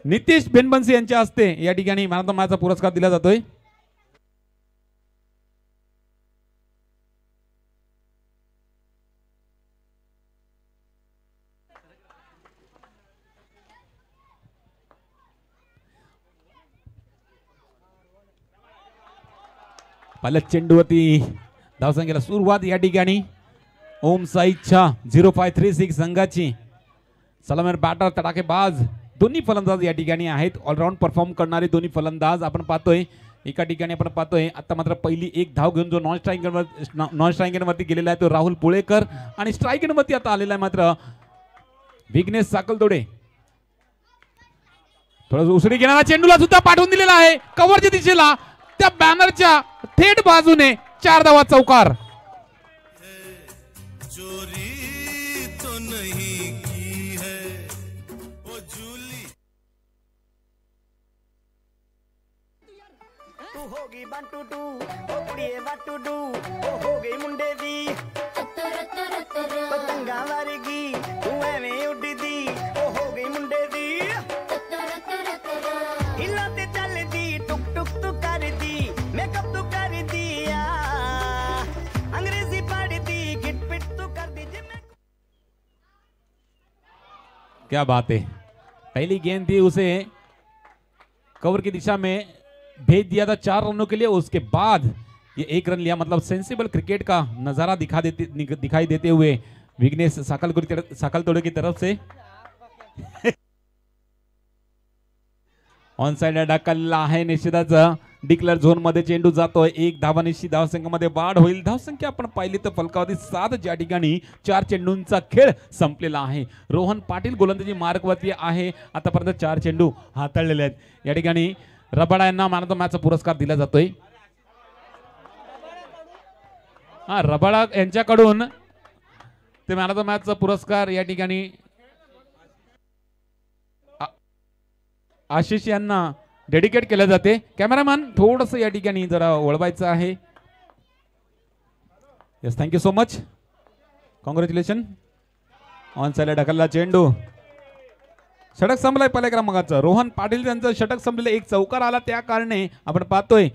नितेश बेनबन्सी यांच्या हस्ते या ठिकाणी मॅन ऑफ द मॅचचा पुरस्कार दिला जातोय। पहिल्या चेंडूवरती धावसंख्येला सुरुवात या ठिकाणी ओम साईच्या 0536 संघाची। सलामीर बॅटर तडाखेबाज दोन्ही फलंदाज या ठिकाणी आहेत, ऑलराऊंड परफॉर्म करणारे दोन्ही फलंदाज आपण पाहतोय। एका ठिकाणी आपण पाहतोय आता मात्र पहिली एक धाव घेऊन जो नॉन स्ट्रायकर वरती गेलेला आहे तो राहुल पुळेकर आणि स्ट्रायकर वरती आता आलेला आहे मात्र विघ्नेश साकलतोडे। थोडा उसरी घेणारा चेंडूला सुद्धा पाठवून दिलेला आहे कव्हरच्या दिशेला, त्या बॅनरच्या थेट बाजूने 4 धावा चौकार। हो गई बंटू टू ओ कुड़िए बंटू टू ओ हो गई मुंडे दी पतंगा वारेगी तू एवें उड़दी ओ हो गई मुंडे दी हिलाते चल दी टुक टुक तू कर दी मेकअप तू कर दिया अंग्रेजी पढ़ दी गिट पिट तू कर दी। क्या बात है, पहली गेंद थी उसे कवर की दिशा में भेज दिया था 4 रनों के लिए, उसके बाद ये 1 रन लिया। मतलब सेंसिबल क्रिकेट का नजारा दिखाई देते हुए विघ्नेश साकलतोडे की तरफ से ऑन साइड ढकलला आहे निश्चितच। डिक्लेअर झोन मध्ये चेंडू जातोय, 1 धावानिशी धावसंख्येमध्ये वाढ होईल। धावसंख्या आपण पाहिली तर फलकावधी 7 ज्या ठिकाणी 4 चेंडूंचा खेळ संपलेला आहे। रोहन पाटील गोलंदाजी मार्कवरती आहे, आतापर्यंत 4 चेंडू हाताळलेले आहेत। या ठिकाणी रबाडा यांना मॅन ऑफ द मॅचचा पुरस्कार दिला जातोय। रबाडा यांच्याकडून ते मॅन ऑफ द मॅचचा पुरस्कार या ठिकाणी आशिष यांना डेडिकेट केले जाते। कॅमेरामॅन थोडस या ठिकाणी जरा वळवायचं आहे। Yes, thank you so much, congratulation. On side ढकलला चेंडू, षटक संपलाय पहिल्या क्रमांकाचं। रोहन पाटील यांचं षटक संपलेलं, 1 चौकार आला, त्या कारणे आपण पाहतोय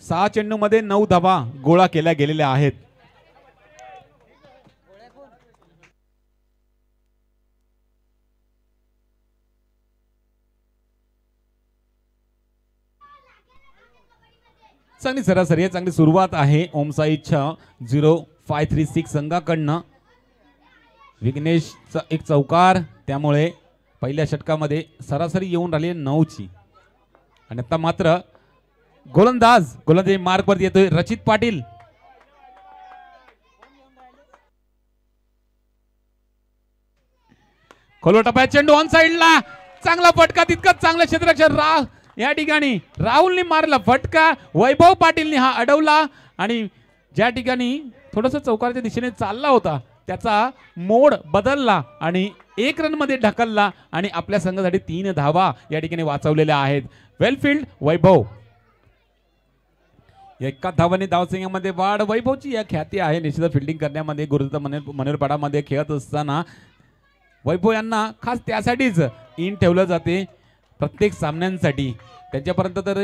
6 चेंडू मध्ये 9 धावा गोळा केल्या गेलेल्या आहेत। चांगली सरासरी, चांगली सुरुवात आहे ओमसाईच्या 0536 संघाकडनं। विघ्नेशचा 1 चौकार, त्यामुळे पहिल्या षटकामध्ये सरासरी येऊन राहिली 9ची। आणि आता मात्र गोलंदाजी मार्क वर येतोय रचित पाटील। खोलवर टप्प्यात चेंडू ऑन साइडला, चांगला फटका, तितकाच चांगलं क्षेत्ररक्षण या ठिकाणी राहुलने मारला फटका, वैभव पाटीलने हा अडवला आणि ज्या ठिकाणी थोडस चौकारच्या दिशेने चालला होता त्याचा मोड बदलला आणि 1 रन मध्ये ढकलला आणि आपल्या संघासाठी 3 धावा या ठिकाणी वाचवलेल्या आहेत। वेलफील्ड वैभव, एका धावाने धावसंख्येमध्ये वाढ। वैभवची या ख्याती आहे निश्चित फिल्डिंग करण्यामध्ये। गुरुदत्त मनोरपाडामध्ये खेळत असताना वैभव यांना खास त्यासाठीच इन ठेवलं जाते प्रत्येक सामन्यांसाठी। त्यांच्यापर्यंत तर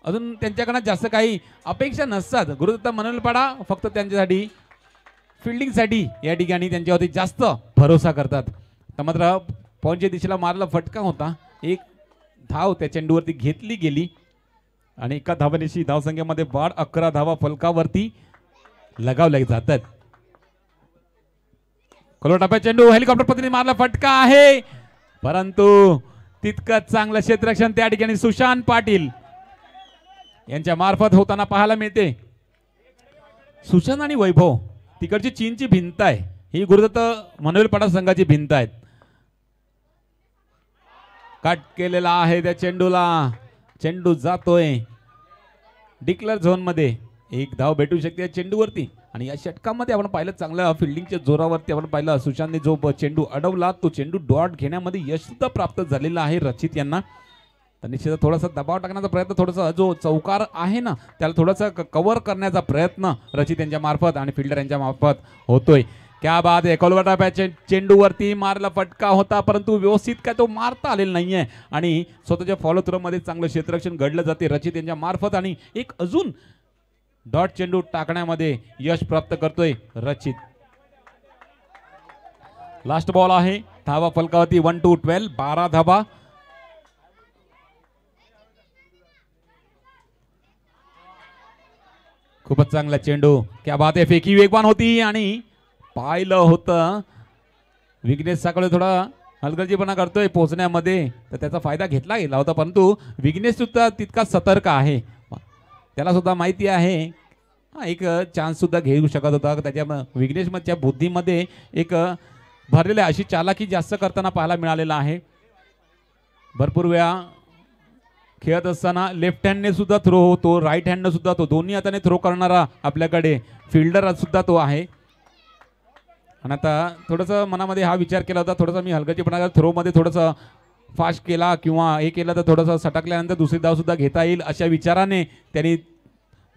अजून त्यांच्याकडे जास्त काही अपेक्षा नसतात। गुरुदत्त मनोरपाडा फक्त त्यांच्यासाठी फिल्डिंग साठी या ठिकाणी त्यांच्यावरती जास्त भरोसा करतात। तर मात्र पॉईंटच्या दिशेला मारला फटका होता, 1 धाव त्या चेंडूवरती घेतली गेली आणि एका धावानिशी धावसंख्येमध्ये वाढ। 11 धावा फलकावरती लगावल्या जातात। खोलवर टप्प्यात चेंडू हेलिकॉप्टर पद्धतीने मारला फटका आहे, परंतु तितकंच चांगलं क्षेत्ररक्षण त्या ठिकाणी सुशांत पाटील यांच्या मार्फत होताना पाहायला मिळते। सुशांत आणि वैभव तिकडची चीनची भिंत आहे, ही गुरुदत्त मनोरपाडा संघाची भिंत आहे। कट केलेला आहे त्या चेंडूला, चेंडू जातोय डिक्लेअर झोन मध्ये। 1 धाव भेटू शकते या चेंडूवरती आणि या षटकामध्ये आपण पाहिलं चांगल्या फिल्डिंगच्या जोरावरती आपण पाहिलं सुशांतने जो चेंडू अडवला तो चेंडू डॉट घेण्यामध्ये यश सुद्धा प्राप्त झालेला आहे रचित यांना। तर निश्चित थोडासा दबाव टाकण्याचा प्रयत्न, थोडासा जो चौकार आहे ना त्याला थोडासा कव्हर करण्याचा प्रयत्न रचित यांच्या मार्फत आणि फिल्डर यांच्या मार्फत होतोय। क्या बात आहे, कोलकाता चेंडूवरती मारला फटका होता, परंतु व्यवस्थित काय तो मारता आलेला नाहीये आणि स्वतःच्या फॉलो थ्रो मध्ये चांगलं क्षेत्ररक्षण घडलं जाते रचित यांच्या मार्फत आणि एक अजून डॉट चेंडू टाकण्यामध्ये यश प्राप्त करतोय रचित. लास्ट बॉल आहे, धावा फलकावरती 1-12, 12 धावा. खूपच चांगला चेंडू, क्या बात आहे, फेकी वेगवान होती आणि पाहिलं होतं विघ्नेश साकडे थोडा हलगर्जीपणा करतोय पोहोचण्यामध्ये, तर त्याचा फायदा घेतला गेला होता, परंतु विघ्नेश सुद्धा तितका सतर्क आहे, त्याला सुद्धा माहिती आहे एक चान्स सुद्धा घेऊ शकत होता. त्याच्या विघ्नेशच्या बुद्धीमध्ये एक भरलेलं अशी चालाकी जास्त करताना पाहायला मिळालेला आहे. भरपूर वेळा खेळत असताना लेफ्ट हँडने सुद्धा थ्रो होतो, राईट हँडने सुद्धा तो, दोन्ही हाताने थ्रो करणारा आपल्याकडे फिल्डर सुद्धा तो आहे. आणि आता थोडंसं मनामध्ये हा विचार केला होता, थोडंसं मी हलगर्जीपणा थ्रोमध्ये थोडंसं फास्ट केला किंवा हे केलं तर थोडंसं सटकल्यानंतर दुसरी धाव सुद्धा घेता येईल अशा विचाराने त्यांनी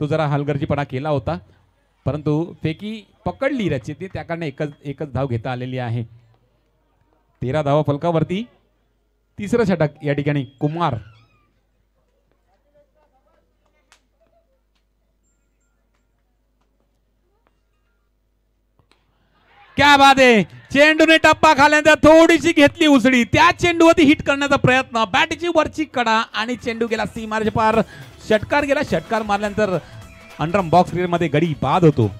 तो जरा हलगर्जीपणा केला होता, परंतु फेकी पकडली रचितने, त्याकडनं एकच धाव घेता आलेली आहे. 13 धावा फलकावरती. तिसरं षटक या ठिकाणी कुमार. क्या बात आहे, चेंडूने टप्पा खाल्यानंतर थोडीशी घेतली उसळी, त्या चेंडूवरती हिट करण्याचा प्रयत्न, बॅटची वरची कडा आणि चेंडू गेला सीमारेषे पार. षटकार गेला, षटकार मारल्यानंतर अंडरम बॉक्स क्रिकेट मध्ये गडी बाद होतो.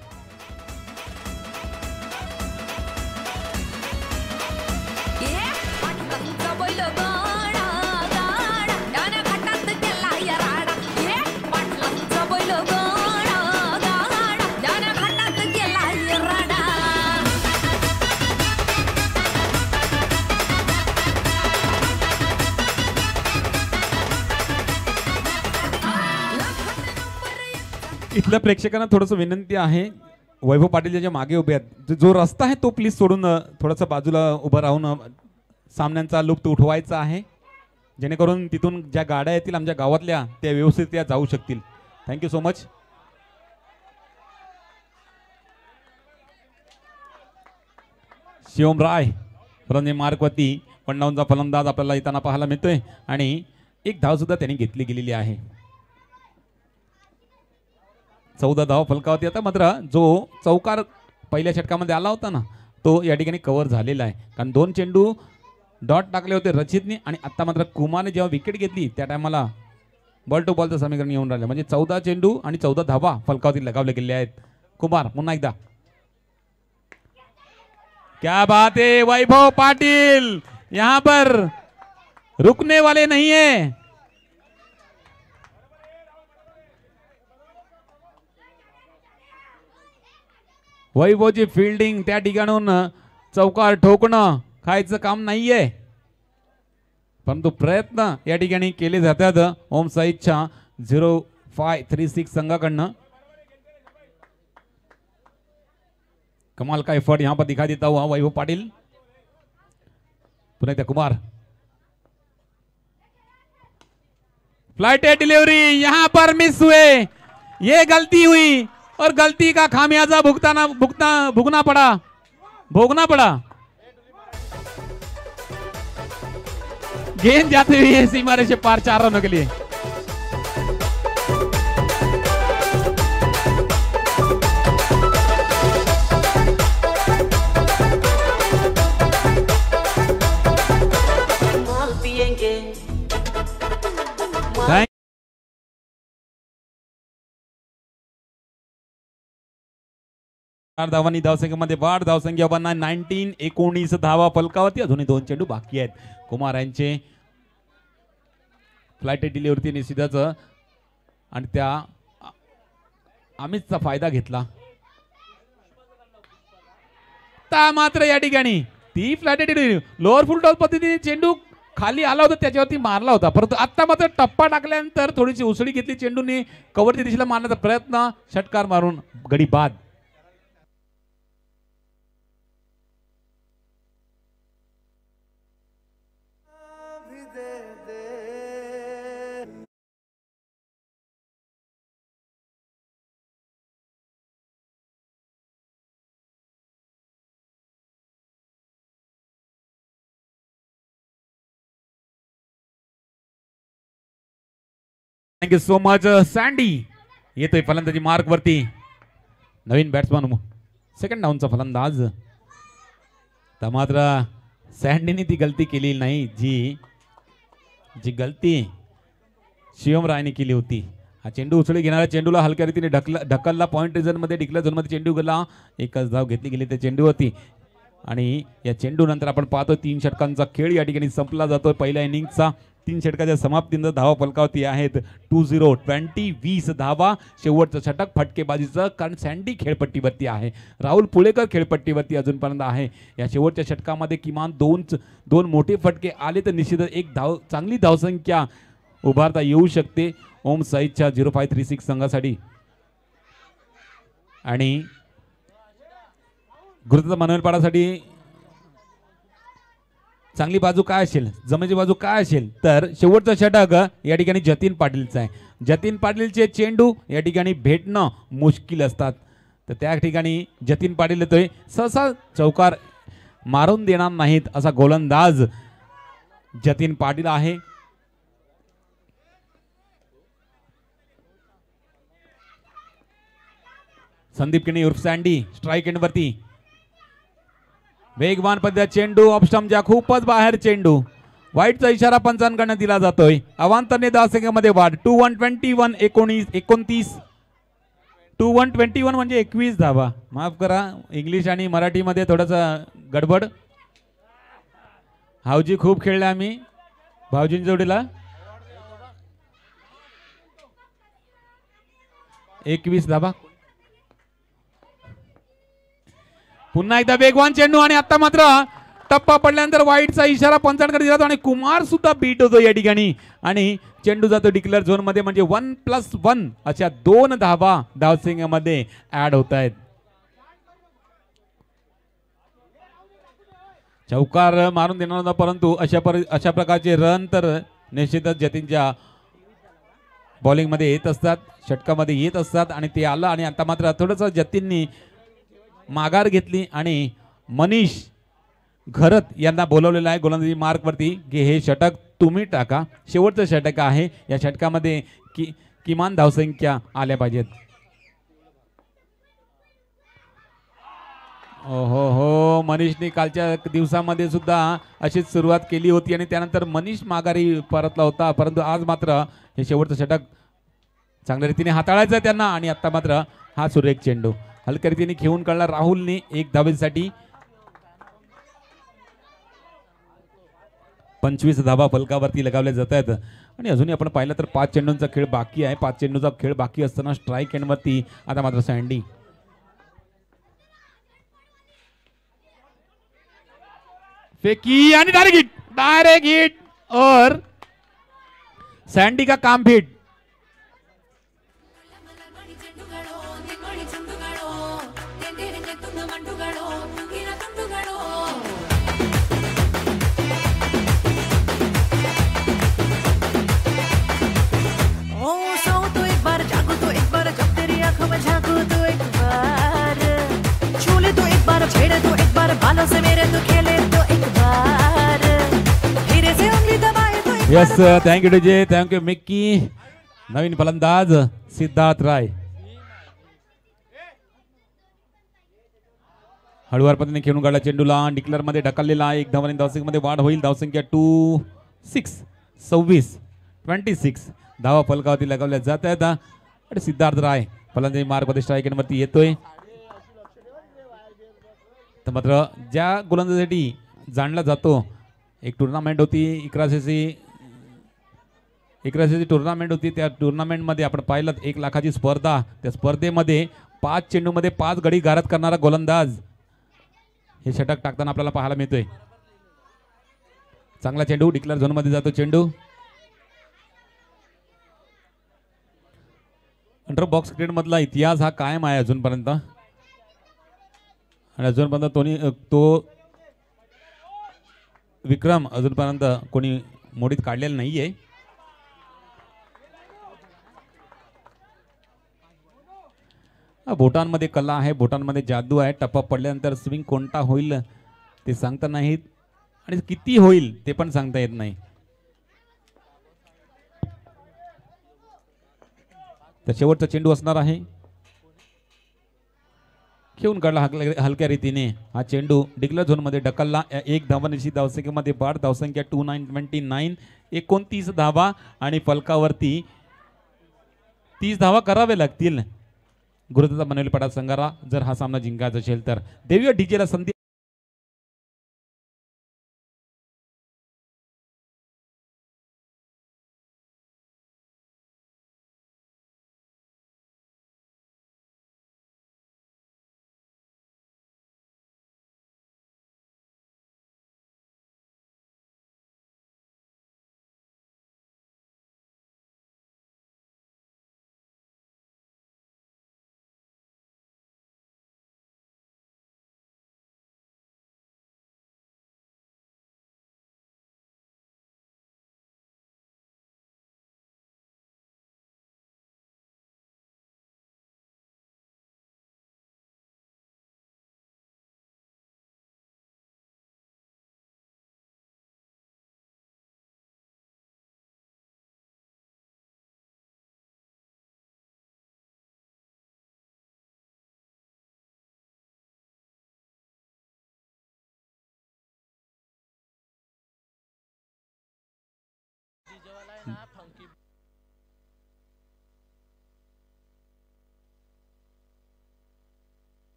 इथल्या प्रेक्षकांना थोडंसं विनंती आहे, वैभव पाटील जे मागे उभे आहेत, जो रस्ता आहे तो प्लीज सोडून थोडंसं बाजूला उभं राहून सामन्यांचा लुप्त उठवायचा आहे, जेणेकरून तिथून ज्या गाड्या येतील आमच्या गावातल्या त्या व्यवस्थित त्या जाऊ शकतील. Thank you so much. Shivam Rai फलंदाजी मार्कवरती, 51चा फलंदाज आपल्याला येताना पाहायला मिळतोय आणि एक धाव सुद्धा त्यांनी घेतली गेलेली आहे. 14 धाव फलकावरती. आता मात्र जो चौकार पहिल्या षटकामध्ये आला होता ना, तो या ठिकाणी कव्हर झालेला आहे, कारण 2 चेंडू डॉट टाकले होते रचितने आणि आता मात्र कुमारने जेव्हा विकेट घेतली त्या टायमाला बॉल टू बॉलचं समीकरण येऊन राहिलं, म्हणजे 14 चेंडू आणि 14 धावा फलकावरती लगावले गेले आहेत. कुमार पुन्हा एकदा. क्या बात है, वैभव पाटिल यहां पर रुकने वाले नहीं है. वैभवची फिल्डिंग त्या ठिकाणून चौकार ठोकणं खायचं काम नाहीये, परंतु प्रयत्न या ठिकाणी केले जातात ओम साईच्या 0536 संघाकडनं. कमाल का एफर्ट यहां पर दिखाई देता हुआ वैभव पाटिल. पुन्हा एकदा कुमार. फ्लाइट डिलीवरी यहां पर मिस हुए, ये गलती हुई और गलती का खामियाजा भुगतना पड़ा. गेंद जाते हुए सीमारे से पार 4 रनों के लिए. धावांनी धावसंख्येमध्ये वाढ, धावसंख्या 19 धावा फलकावरती. अजूनही 2 चेंडू बाकी आहेत. कुमार यांचे फ्लाइट डिलीवरती निश्चितच आणि त्या अमितचा फायदा घेतला. मात्र या ठिकाणी ती फ्लाइट डिलीवरी लोअर फुल टॉस पद्धतीने चेंडू खाली आला होता त्याच्यावरती मारला होता, परंतु आता मात्र टप्पा टाकल्यानंतर थोडीशी उसळी घेतली चेंडूने, कव्हरच्या दिशेला मारण्याचा प्रयत्न, षटकार मारून गडी बाद. Thank you so much sandy. येतोय फलंदाजी मार्क वरती नवीन बॅट्समन सेकंड डाऊनचा फलंदाज. तर मात्र सँडीने ती गलती केली नाही जी गलती शिवम रायने केली होती. हा चेंडू उचली घेणाऱ्या चेंडूला हलक्या रीतीने ढकलला पॉईंट रिझन मध्ये डिक्लेअर झोन मध्ये चेंडू गेला. एकच धाव घेतली गेली त्या चेंडूवरती आणि या चेंडू नंतर आपण पाहतो 3 षटकांचा खेळ या ठिकाणी संपला जातोय. पहिल्या इनिंगचा 3 षटकाच्या समाप्तीनंतर धावा फलकावरती आहेत 2-0 20 धावा. शेवटचं षटक फटकेबाजीचं कारण सँडी खेळपट्टीवरती आहे. राहुल पुळेकर खेळपट्टीवरती अजूनपर्यंत आहे. या शेवटच्या षटकामध्ये किमान दोन मोठे फटके आले तर निश्चितच एक चांगली धावसंख्या उभारता येऊ शकते ओम साईच्या 0536 संघासाठी. आणि गुरुत्व मनोरपाडासाठी चांगली बाजू काय असेल जमेची बाजू काय असेल तर शेवटचं षटक या ठिकाणी जतीन पाटीलचं आहे. जतीन पाटीलचे चेंडू या ठिकाणी भेटणं मुश्किल असतात तर त्या ठिकाणी जतीन पाटील येतोय. सहसा चौकार मारून देणार नाहीत असा गोलंदाज जतीन पाटील आहे. संदीप किणी उर्फ सँडी स्ट्राईक एंड वरती वेगवान पद्धत चेंडू ऑफ स्टंपच्या खूपच बाहेर चेंडू. वाईटचा इशारा पंचांकडनं दिला जातोय. अवांतरने 10 सेकंदामध्ये वाढ 2-1-21 29 2-1-21 म्हणजे 21 धावा. माफ करा इंग्लिश आणि मराठीमध्ये थोडासा गडबड. हावजी खूप खेळले आम्ही भाऊजीं जोडीला. 21 धावा. पुन्हा एकदा वेगवान चेंडू आणि आता मात्र टप्पा पडल्यानंतर वाईटचा इशारा पंचांकडे दिला जातो आणि कुमार सुद्धा बीट होतो या ठिकाणी आणि चेंडू जातो डिक्लेअर झोन मध्ये म्हणजे 1+1 अशा 2 धावा धावसंख्येमध्ये ऍड होत आहेत. चौकार मारून देणार होता परंतु अशा प्रकारचे रन तर निश्चितच जतीनच्या बॉलिंग मध्ये येत असतात षटकामध्ये येत असतात आणि ते आलं आणि आता मात्र थोडंसं जतीननी माघार घेतली आणि मनीष घरत यांना बोलवलेलं आहे गोलंदाजी मार्क वरती की हे षटक तुम्ही टाका. शेवटचं षटक आहे या षटकामध्ये किमान धावसंख्या आल्या पाहिजेत. ओहो हो मनीषने कालच्या दिवसामध्ये सुद्धा अशीच सुरुवात केली होती आणि त्यानंतर मनीष माघारी परतला होता परंतु आज मात्र हे शेवटचं षटक चांगल्या रीतीने हाताळायचं आहे त्यांना आणि आता मात्र हा सुरेख चेंडू हलक्या रीतीने खेळून काढला राहुलने 1 धावेसाठी. 25 धावा फलकावरती लगावल्या जात आहेत आणि अजूनही आपण पाहिलं तर 5 चेंडूंचा खेळ बाकी आहे. 5 चेंडूचा खेळ बाकी असताना स्ट्राईक एंड वरती आता मात्र सँडी. फेकी आणि डायरेक्ट हिट और सँडी का काम fit. Yes thank you DJ thank you Mickey. नवीन फलंदाज सिद्धार्थ राय हळूवार पद्धतीने खेळून काढला चेंडूला डिक्लेअर मध्ये ढकललेला आहे. 1 धावांनी धावसंख्येमध्ये वाढ होईल. धावसंख्या 26 धावा फलकावरती लगावल्या जात आहेत आणि सिद्धार्थ राय फलंदाजी मार्क मध्ये स्ट्राईक वरती येतोय. तर मात्र ज्या गोलंदाजीसाठी जाणला जातो एक टुर्नामेंट होती 1100ची टुर्नामेंट होती. त्या टुर्नामेंटमध्ये आपण पाहिलं 1 लाखाची स्पर्धा. त्या स्पर्धेमध्ये 5 चेंडूमध्ये 5 गडी गारद करणारा गोलंदाज हे षटक टाकताना आपल्याला पाहायला मिळतोय. चांगला चेंडू डिक्लेअर झोन मध्ये जातो चेंडू. अंडर बॉक्स क्रिकेट मधला इतिहास हा कायम आहे अजूनपर्यंत आणि अजूनपर्यंत तो विक्रम अजूनपर्यंत कोणी मोडीत काढलेला नाहीये. भूटानमध्ये कला आहे भूटानमध्ये जादू आहे. टप्पा पडल्यानंतर स्विंग कोणता होईल ते सांगता नाहीत आणि किती होईल ते पण सांगता येत नाही. तर शेवटचा चेंडू असणार आहे. खेळून काढला हलक्या रीतीने. हा चेंडू डिक्लेअर झोनमध्ये ढकलला. एक धावा निश्चित धावसंख्येमध्ये बाद. धावसंख्या 2929. 29 धावा आणि फलकावरती 30 धावा करावे लागतील गुरुदत्त मनवेलपाडा संघाला जर हा सामना जिंकायचा असेल तर. देऊया डीजेला संधी.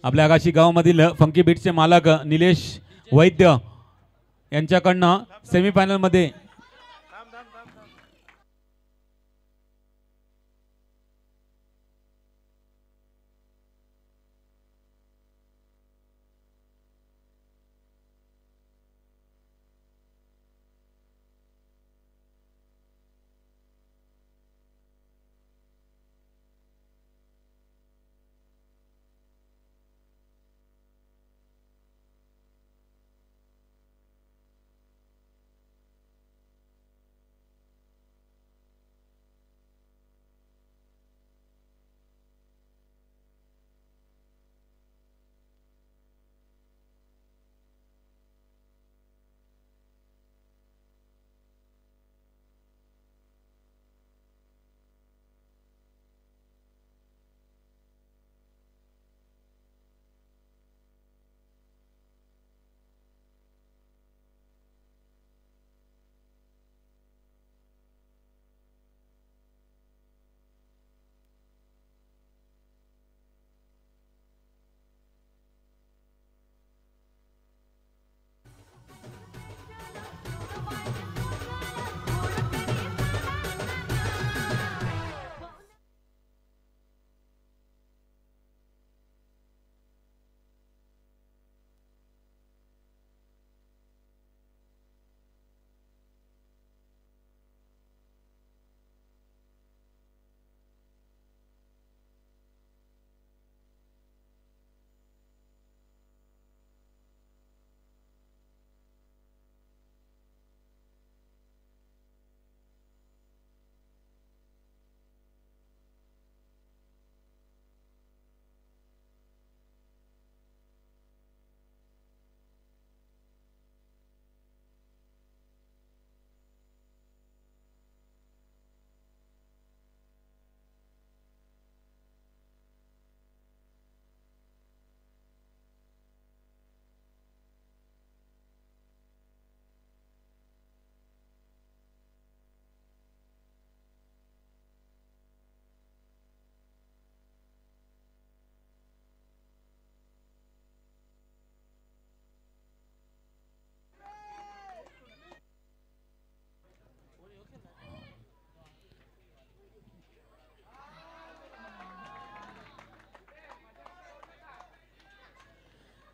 आपल्या आगाशी गावामधील फंकी बीटचे मालक निलेश वैद्य यांच्याकडनं सेमीफायनल मध्ये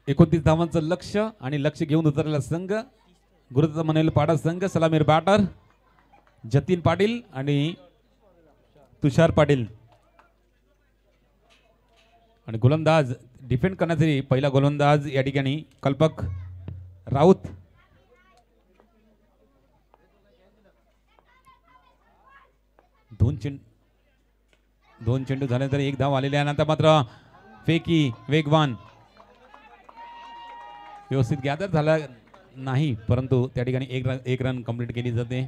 एकोणतीस धावांचं लक्ष आणि लक्ष घेऊन उतरलेला संघ गुरुदत्त मनवेलपाडा संघ. सलामीर बॅटर जतीन पाटील आणि तुषार पाटील आणि गोलंदाज डिफेंड करण्यासाठी पहिला गोलंदाज या ठिकाणी कल्पक राऊत. दोन चेंडू झाल्यानंतर एक धाव आलेले आहे. नंतर मात्र फेकी वेगवान व्यवस्थित गॅदर झाला नाही, परंतु त्या ठिकाणी एक रन कंप्लीट केली जाते.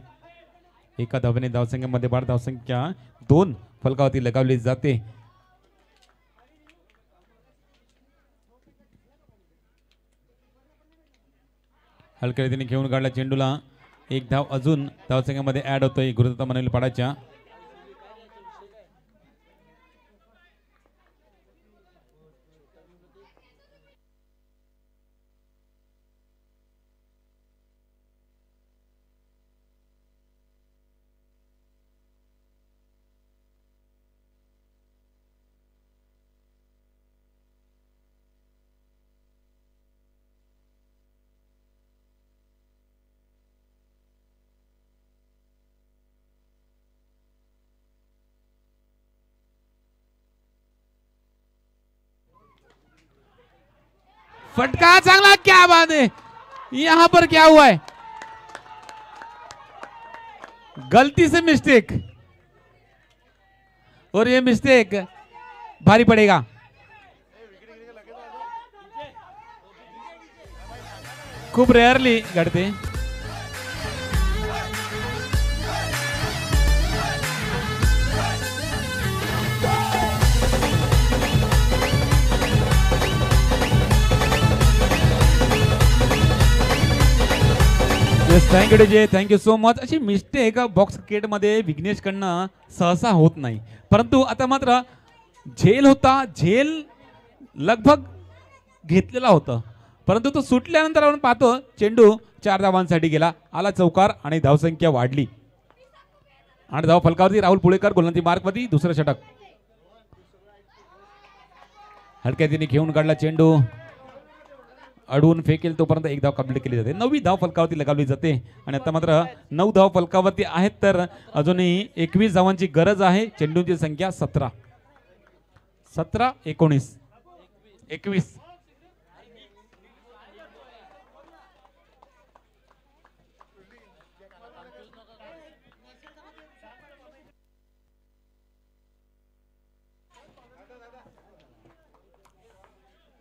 एका धावेने धावसंख्येमध्ये वाढ. धावसंख्या 2 फलकावरती लगावली जाते. हलक्या रीतीने घेऊन काढला चेंडूला. एक धाव अजून धावसंख्येमध्ये ऍड होतोय गुरुदत्त मनोहर पाडाच्या. फटका चांगला. क्या बात है, यहां पर क्या हुआ है? गलती से मिस्टेक, और ये मिस्टेक भारी पड़ेगा. खूप रेअरली घडते. Thank you DJ, thank you so much. अशी मिस्टेक बॉक्स क्रिकेटमध्ये विघ्नेश कडनं सहसा होत नाही, परंतु आता मात्र झेल होता, झेल लगभग घेतलेला होता, परंतु तो सुटल्यानंतर आपण पाहतो चेंडू 4 धावांसाठी गेला. आला चौकार आणि धावसंख्या वाढली. 8 धाव फलकावरती. राहुल पुळेकर गोलंदाजी मार्कवरती. दुसरं षटक. हलक्या तिने घेऊन काढला चेंडू. अडवून फेकेल तोपर्यंत 1 धाव कंप्लीट केली जाते. 9वी धाव फलकावरती लगावली जाते आणि आता मात्र 9 धाव फलकावरती आहेत, तर अजूनही 21 धावांची गरज आहे. चेंडूंची संख्या 17, 19, 21.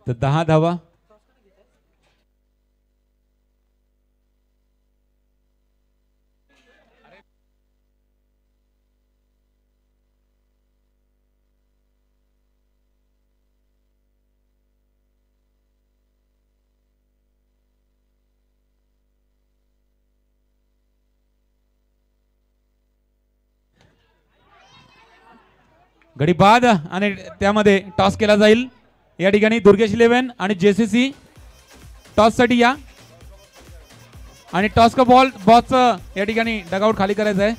तर 10 धावा. गडी बाद आणि त्यामध्ये टॉस केला जाईल. या ठिकाणी दुर्गेश 11 आणि जेसीसी टॉस साठी या आणि टॉस का बॉस या ठिकाणी डगआउट खाली करायचं आहे.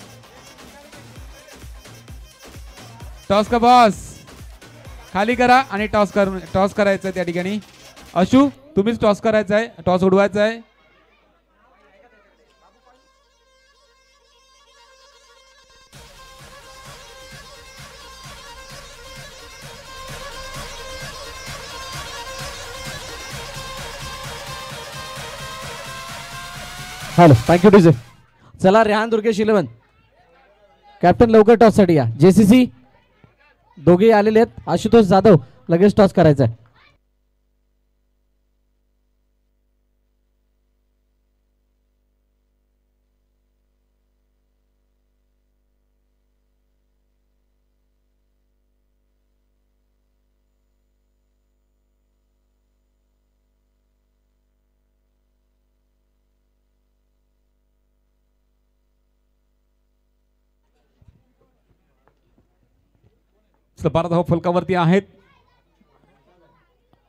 टॉस का बॉस खाली करा आणि टॉस करायचं आहे. त्या ठिकाणी अशू तुम्हीच टॉस करायचा आहे, टॉस उडवायचा आहे. Hello, thank you DJ. चला रेहान दुर्गेश 11 कॅप्टन लवकर टॉस साठी या. जेसीसी दोघे आलेले आहेत. आशुतोष जाधव लगेच टॉस करायचा आहे. भारत धाव फलकावरती आहेत.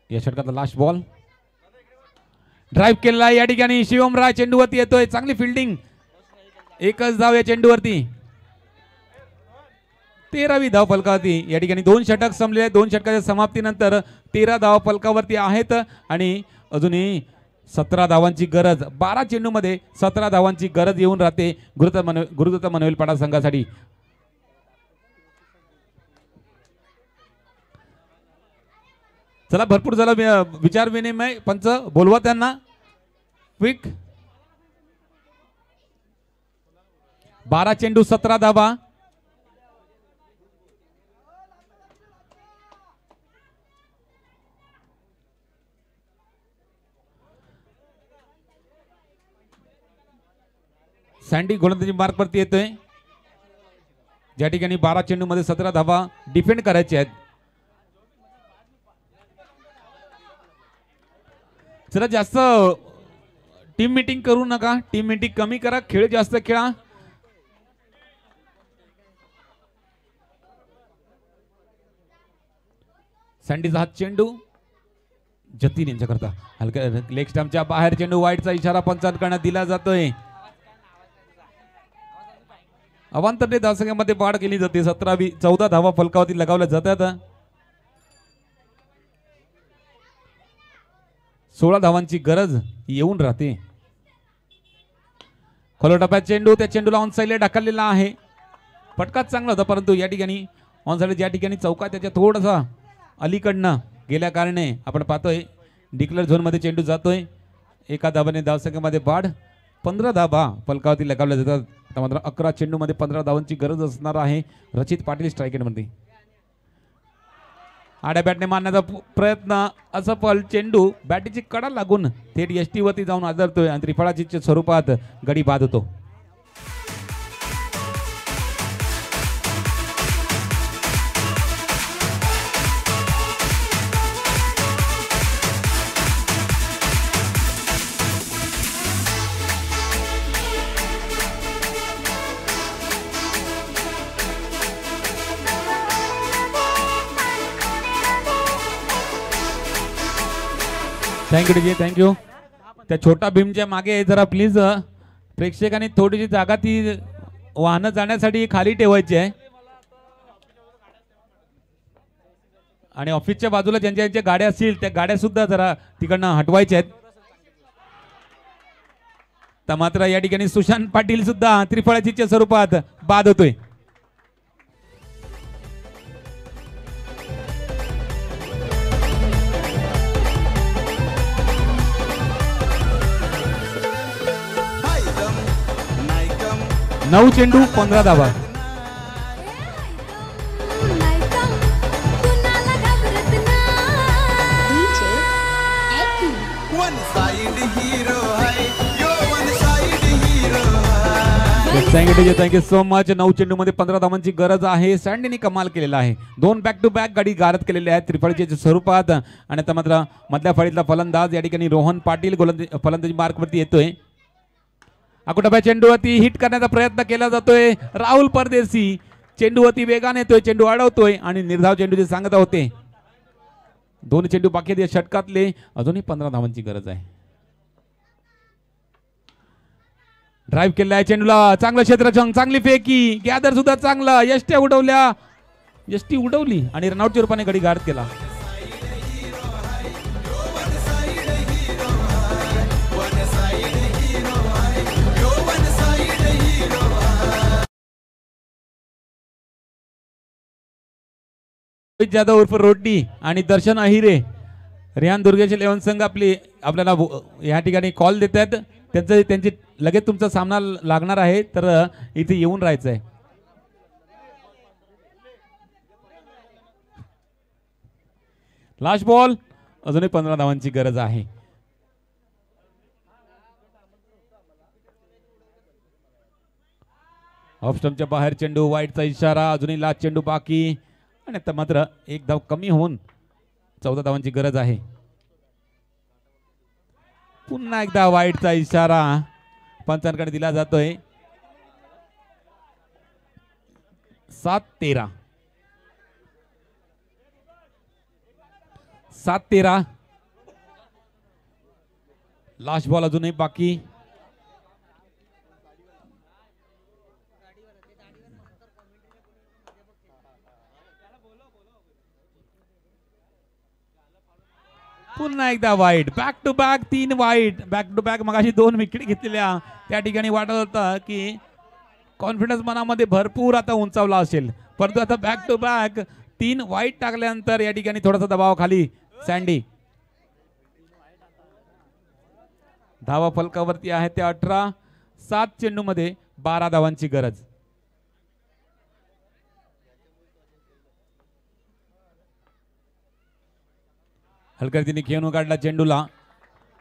या षटकातला लास्ट बॉल ड्राईव्ह केलेला या ठिकाणी शिवम राय चेंडूवरती येतोय. चांगली फिल्डिंग. एकच धाव या चेंडूवरती. 13वी धाव फलकावरती. या ठिकाणी 2 षटक संपलेले आहेत. 2 षटकाच्या समाप्तीनंतर 13 धाव फलकावरती आहेत आणि अजूनही 17 धावांची गरज. 12 चेंडूमध्ये 17 धावांची गरज येऊन राहते गुरुदत्त मनोहर पाडा संघासाठी. चला भरपूर झाला विचार विनिमय. पंच बोलवा त्यांना क्विक. 12 चेंडू 17 धावा. सँडी गोलंदाजी मार्कवरती येतोय. ज्या ठिकाणी 12 चेंडूमध्ये 17 धावा डिफेंड करायचे आहेत. जरा जास्त टीम मीटिंग करू नका, टीम मीटिंग कमी करा, खेळ जास्त खेळा. सँडीचा हात चेंडू जतीन यांच्याकरता हलक्या लेग स्टंपच्या बाहेर चेंडू, वाईटचा इशारा पंचांकडून दिला जातोय. अवांतरने धावसंख्येमध्ये वाढ केली जाते. 14 धावा फलकावरती लगावल्या जातात. 16 धावांची गरज येऊन राहते. खोल टप्प्यात चेंडू, त्या चेंडूला ऑन साईडला ढकललेला आहे. फटकाच चांगला होता, परंतु या ठिकाणी ऑन साईड ज्या ठिकाणी चौका त्याच्या थोडासा अलीकडनं गेल्या कारणे आपण पाहतोय डिक्लेअर झोनमध्ये चेंडू जातोय. एका धावाने धावसंख्येमध्ये वाढ. 15 धावा फलकावरती लगावल्या जातात. आता मात्र 11 चेंडूमध्ये 15 धावांची गरज असणार आहे रचित पाटील स्ट्रायकेटमध्ये. आड्या बॅटने मारण्याचा प्रयत्न, असफल. चेंडू बॅटीची कडा लागून थेट यष्टी वरती जाऊन आदळतोय आणि त्रिफळाच्या स्वरूपात गडी बाद होतो. Thank you DJ, thank you. त्या छोटा भीमच्या मागे जरा प्लीज प्रेक्षकांनी थोडीशी जागा ती वाहनं जाण्यासाठी खाली ठेवायची आहे. आणि ऑफिसच्या बाजूला ज्यांच्या ज्यांच्या गाड्या असतील त्या गाड्या सुद्धा जरा तिकडनं हटवायच्या आहेत. तर मात्र या ठिकाणी सुशांत पाटील सुद्धा त्रिफळाचीच्या स्वरूपात बाद होतोय. नऊ चेंडू 15 धावा. Thank you so much. 9 चेंडू मध्ये 15 धावांची गरज आहे. सँडीने कमाल केलेला आहे. 2 बॅक टू बॅक गाडी गारद केलेल्या आहेत त्रिफळीच्या स्वरूपात. आणि आता मात्र मधल्या फळीतला फलंदाज या ठिकाणी रोहन पाटील फलंदाजी मार्कवरती येतोय. अकुटब्या चेंडूवरती हिट करण्याचा प्रयत्न केला जातोय. राहुल परदेशी चेंडूवरती वेगाने येतोय, चेंडू अडवतोय आणि निर्धाव चेंडूची सांगता होते. 2 चेंडू बाकी आहेत या षटकातले. अजूनही 15 धावांची गरज आहे. ड्राईव्ह केलेला आहे चेंडूला, चांगलं क्षेत्ररक्षण, चांगली फेकी, गॅदर सुद्धा चांगला. यष्ट्या उडवल्या, यष्टी उडवली आणि रनआउटच्या रूपाने गडी गार्ड केला. जाधव उर्फ रोटी आणि दर्शन अहिरे रेहान दुर्गेचे 11 संघ आपल्याला या ठिकाणी कॉल देत आहेत. त्यांची लगेच तुमचा सामना लागणार आहे, तर इथे येऊन राहायचं आहे. लास्ट बॉल, अजूनही 15 धावांची गरज आहे. ऑफ स्टंपच्या बाहेर चेंडू, वाईटचा इशारा, अजूनही लास्ट चेंडू बाकी आणि आता मात्र 1 धाव कमी होऊन 14 धावांची गरज आहे. पुन्हा एकदा वाईटचा इशारा पंचांकडे दिला जातोय. 7-13 7-13. लास्ट बॉल अजूनही बाकी. पुन्हा एकदा वाईट, बॅक टू बॅक 3 वाईट, बॅक टू बॅक. मगाशी 2 विकेट घेतलेल्या त्या ठिकाणी वाटत होतं की कॉन्फिडन्स मनामध्ये भरपूर आता उंचावला असेल, परंतु आता बॅक टू बॅक 3 वाईट टाकल्यानंतर या ठिकाणी थोडासा दबाव खाली. सँडी धावा फलकावरती आहे त्या 18. 7 चेंडू मध्ये 12 धावांची गरज. हलकर्तीने खेळून काढला चेंडूला.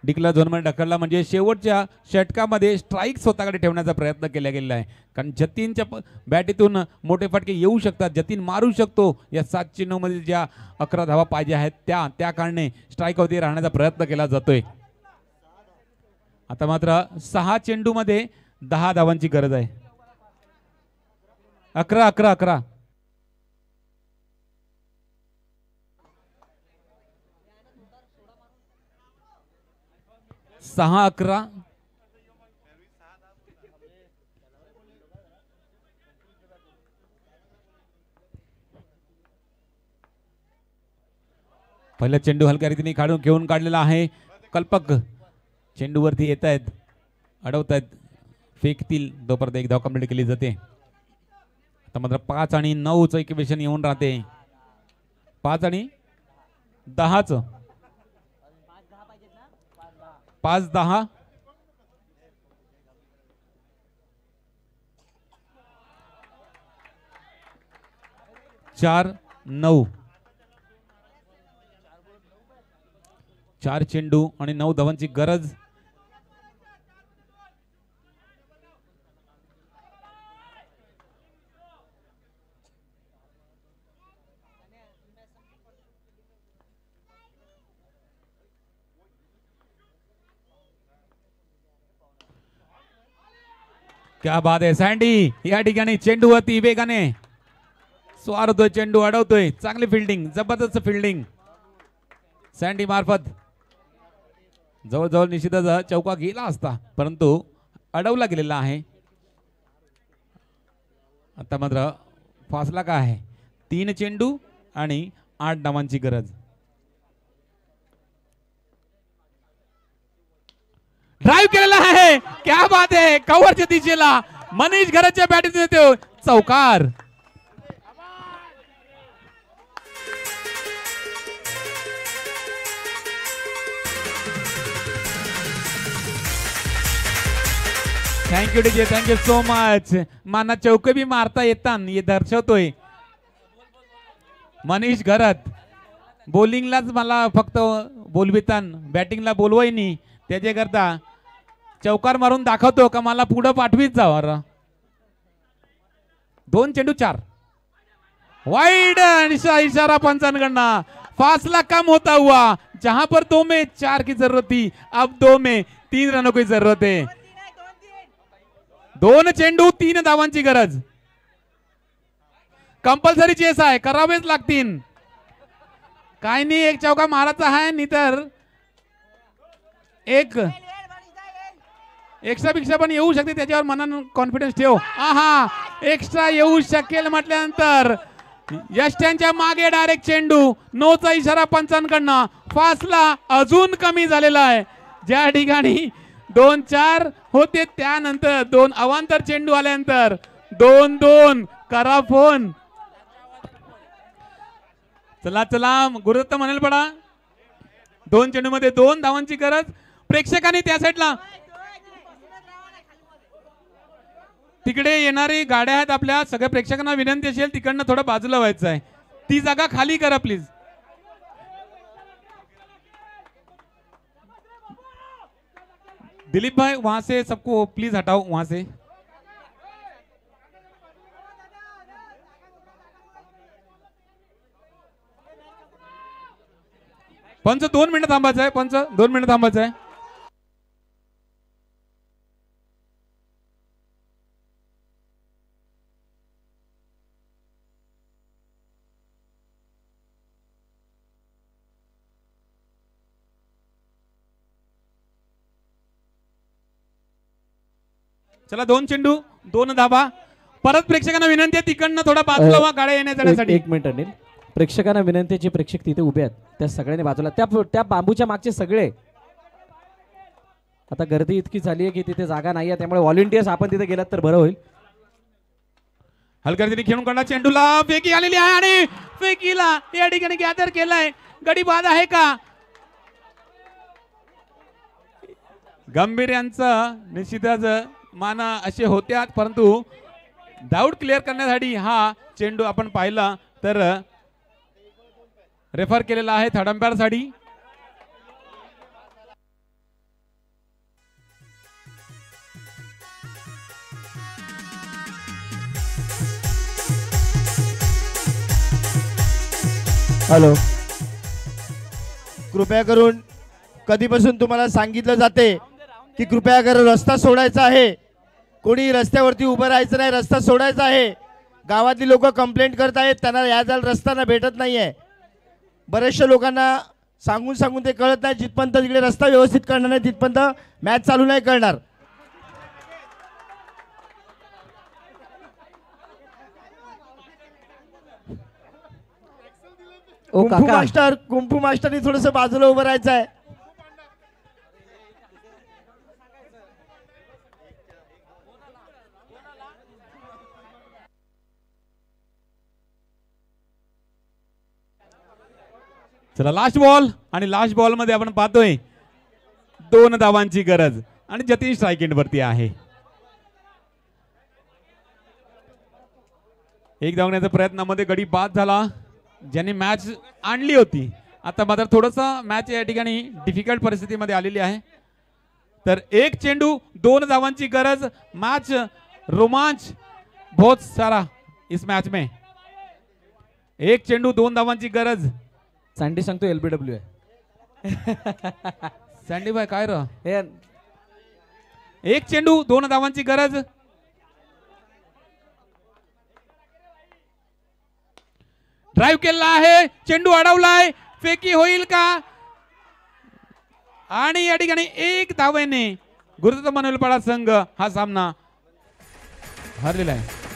डिकला झोनमध्ये ढकलला म्हणजे शेवटच्या षटकामध्ये स्ट्राईक स्वतःकडे ठेवण्याचा प्रयत्न केला गेलेला आहे. कारण जतीनच्या बॅटीतून मोठे फटके येऊ शकतात, जतीन मारू शकतो. या 7 चेंडूमध्ये ज्या 11 धावा पाहिजे आहेत त्या कारणे स्ट्राईकवरती राहण्याचा प्रयत्न केला जातोय. आता मात्र 6 चेंडूमध्ये 10 धावांची गरज आहे. 11 6-11. पहिला चेंडू हलक्या रीतीने घेऊन काढलेला आहे. कल्पक चेंडूवरती येत आहेत, अडवत आहेत, फेकतील तोपर्यंत एक धाव कंप्लीट केली जाते. आता मात्र 5 आणि 9चं इक्वेशन येऊन राहते. 5 आणि 10चं 5-10. 4-9. 4 चेंडू आणि 9 धावांची गरज. क्या बात आहे. सँडी या ठिकाणी चेंडूवरती वेगाने स्वार होतोय, चेंडू अडवतोय. चांगली फिल्डिंग, जबरदस्त फिल्डिंग सँडी मार्फत. जवळजवळ निश्चितच चौका गेला असता परंतु अडवला गेलेला आहे. आता मात्र फासला काय आहे, 3 चेंडू आणि 8 धावांची गरज. ड्राइव्ह केलेला आहे. क्या बात आहे. कव्हरच्या दिशेला मनीष घरच्या बॅटीतून येतो चौकार. Thank you DJ, thank you so much. माना चौक बी मारता येतात हे दर्शवतोय मनीष घरत. बॉलिंगलाच मला फक्त बोलवितान, बॅटिंगला बोलवाय नाही. त्याच्याकरता चौकार मारून दाखवतो का मला पुढे पाठवीत जावा. 2 चेंडू 4 वाइड. इशारा पंचांकडनं. फासला कम होता हुआ. जहां पर 2 में 4 की जरूरत थी, अब 2 में 3 रनों की जरूरत है. 2 चेंडू 3 धावांची गरज. कंपल्सरी चेस आहे, करावेच लागतील. काय नाही, एक चौका मारायचा आहे, नाही तर एक एक्स्ट्रा भिक्षा पण येऊ शकते. त्याच्यावर मनानं कॉन्फिडन्स ठेव. आहा, एक्स्ट्रा येऊ शकेल म्हटल्यानंतर यष्ट्यांच्या मागे डायरेक्ट चेंडू. 9चा इशारा पंचांकडनं. फासला अजून कमी झालेला आहे. ज्या ठिकाणी 2-4 होते त्यानंतर 2 अवांतर चेंडू आल्यानंतर 2-2 करा फोन. चला चला गुरुदत्त म्हणाल पडा. 2 चेंडू मध्ये 2 धावांची गरज. प्रेक्षकांनी त्या साईडला तिकडे येणारी गाड्या आहेत आपल्या, सगळ्या प्रेक्षकांना विनंती असेल तिकडनं थोडं बाजूला व्हायचं आहे. ती जागा खाली करा प्लीज. दिलीप भाई वहां से सबको प्लीज हटाओ वहां से. पंच 2 मिनिटं थांबायचं आहे. पंच 2 मिनिटं थांबायचं आहे. चला 2 चेंडू 2 धाबा. परत प्रेक्षकांना विनंती आहे तिकडनं थोडा बाजूला व्हा गाड्या येण्या जाण्यासाठी. एक मिनिट अनिल, प्रेक्षकांना विनंती आहे, जे प्रेक्षक तिथे उभे आहेत त्या सगळ्यांनी बाजूला, त्या बांबूच्या मागचे सगळे. आता गर्दी इतकी झाली आहे की तिथे जागा नाही आहे, त्यामुळे व्हॉलंटियर्स आपण तिथे गेलात तर बरं होईल. हलगर्जीने खेळून काढला. चेंडूला फेकी आलेली आहे आणि फेकीला या ठिकाणी गॅदर केलाय. गडी बाद आहे का? गंभीर यांचं निश्चितच मान असे होत्या, परंतु डाऊट क्लिअर करण्यासाठी हा चेंडू आपण पाहिला तर रेफर केलेला आहे थर्ड अंपायर साठी. हॅलो, कृपया करून कधीपासून तुम्हाला सांगितलं जाते की कृपया करून रस्ता सोडायचा आहे. कोणी रस्त्यावरती उभं राहायचं नाही, रस्ता सोडायचा आहे. गावातली लोक कंप्लेंट करत आहेत, त्यांना या जायला रस्ता ना भेटत नाहीये. बऱ्याचशा लोकांना सांगून सांगून ते कळत नाही. जिथपर्यंत तिकडे रस्ता व्यवस्थित करणार नाही तिथपर्यंत मॅच चालू नाही करणार. ओ काका, कुंफू मास्टरनी थोडस बाजूला उभं राहायचं आहे. चला लास्ट बॉल, आणि लास्ट बॉल मध्ये आपण पाहतोय 2 धावांची गरज आणि जतीन स्ट्राइक एंड वरती आहे. एक धावण्याच्या प्रयत्नामध्ये गडी बाद झाला, ज्यांनी मॅच आणली होती. आता मात्र थोडस मॅच या ठिकाणी डिफिकल्ट परिस्थितीमध्ये आलेली आहे. तर एक चेंडू 2 धावांची गरज. मैच रोमांच बहुत सारा इस मैच में. एक चेंडू 2 धावांची गरज. सँडी सांगतो LBW आहे. सँडी भाई काय र, हे एक चेंडू 2 धावांची गरज. ड्राइव्ह केला आहे, चेंडू अडवलाय, फेकी होईल का? आणि या ठिकाणी 1 धावेने गुरुदत्त मनोलपाडा संघ हा सामना हरलेला आहे.